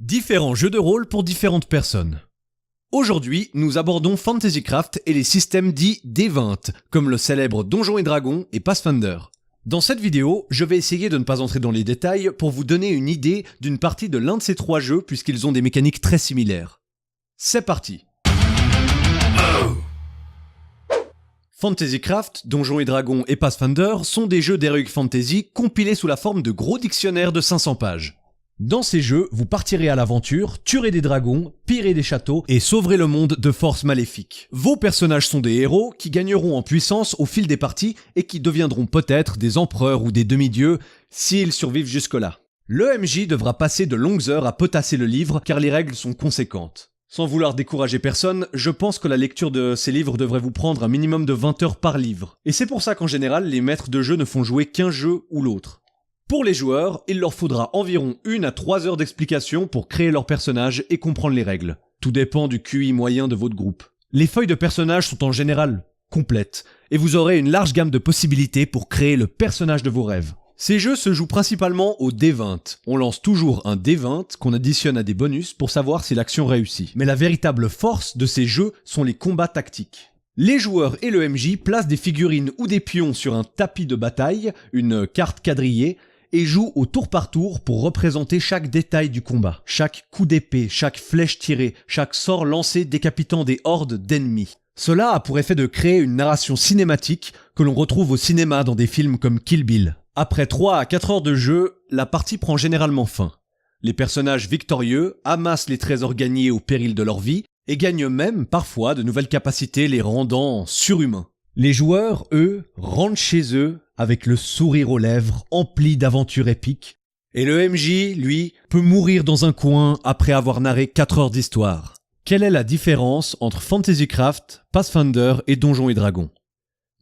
Différents jeux de rôle pour différentes personnes. Aujourd'hui, nous abordons Fantasycraft et les systèmes dits D20, comme le célèbre Donjons et Dragons et Pathfinder. Dans cette vidéo, je vais essayer de ne pas entrer dans les détails pour vous donner une idée d'une partie de l'un de ces trois jeux puisqu'ils ont des mécaniques très similaires. C'est parti. Fantasycraft, Donjons et Dragons et Pathfinder sont des jeux d'Heroic Fantasy compilés sous la forme de gros dictionnaires de 500 pages. Dans ces jeux, vous partirez à l'aventure, tuerez des dragons, pillerez des châteaux et sauverez le monde de forces maléfiques. Vos personnages sont des héros qui gagneront en puissance au fil des parties et qui deviendront peut-être des empereurs ou des demi-dieux s'ils survivent jusque-là. Le MJ devra passer de longues heures à potasser le livre car les règles sont conséquentes. Sans vouloir décourager personne, je pense que la lecture de ces livres devrait vous prendre un minimum de 20 heures par livre. Et c'est pour ça qu'en général, les maîtres de jeu ne font jouer qu'un jeu ou l'autre. Pour les joueurs, il leur faudra environ 1 à 3 heures d'explication pour créer leur personnage et comprendre les règles. Tout dépend du QI moyen de votre groupe. Les feuilles de personnages sont en général complètes, et vous aurez une large gamme de possibilités pour créer le personnage de vos rêves. Ces jeux se jouent principalement au D20. On lance toujours un D20 qu'on additionne à des bonus pour savoir si l'action réussit. Mais la véritable force de ces jeux sont les combats tactiques. Les joueurs et le MJ placent des figurines ou des pions sur un tapis de bataille, une carte quadrillée, et jouent au tour par tour pour représenter chaque détail du combat. Chaque coup d'épée, chaque flèche tirée, chaque sort lancé décapitant des hordes d'ennemis. Cela a pour effet de créer une narration cinématique que l'on retrouve au cinéma dans des films comme Kill Bill. Après 3 à 4 heures de jeu, la partie prend généralement fin. Les personnages victorieux amassent les trésors gagnés au péril de leur vie et gagnent même parfois de nouvelles capacités les rendant surhumains. Les joueurs, eux, rentrent chez eux avec le sourire aux lèvres, empli d'aventures épiques. Et le MJ, lui, peut mourir dans un coin après avoir narré 4 heures d'histoire. Quelle est la différence entre Fantasycraft, Pathfinder et Donjons et Dragons ?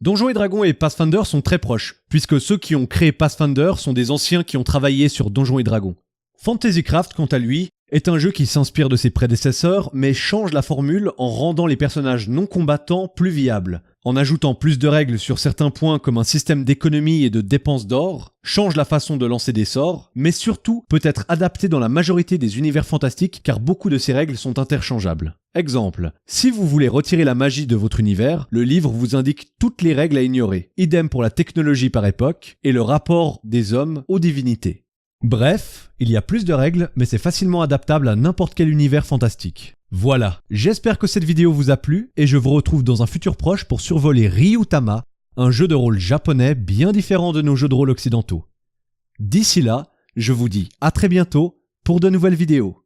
Donjons et Dragons et Pathfinder sont très proches, puisque ceux qui ont créé Pathfinder sont des anciens qui ont travaillé sur Donjons et Dragons. Fantasycraft, quant à lui, est un jeu qui s'inspire de ses prédécesseurs, mais change la formule en rendant les personnages non combattants plus viables, en ajoutant plus de règles sur certains points comme un système d'économie et de dépenses d'or, change la façon de lancer des sorts, mais surtout peut être adapté dans la majorité des univers fantastiques car beaucoup de ces règles sont interchangeables. Exemple, si vous voulez retirer la magie de votre univers, le livre vous indique toutes les règles à ignorer, idem pour la technologie par époque et le rapport des hommes aux divinités. Bref, il y a plus de règles, mais c'est facilement adaptable à n'importe quel univers fantastique. Voilà, j'espère que cette vidéo vous a plu et je vous retrouve dans un futur proche pour survoler Ryutama, un jeu de rôle japonais bien différent de nos jeux de rôle occidentaux. D'ici là, je vous dis à très bientôt pour de nouvelles vidéos.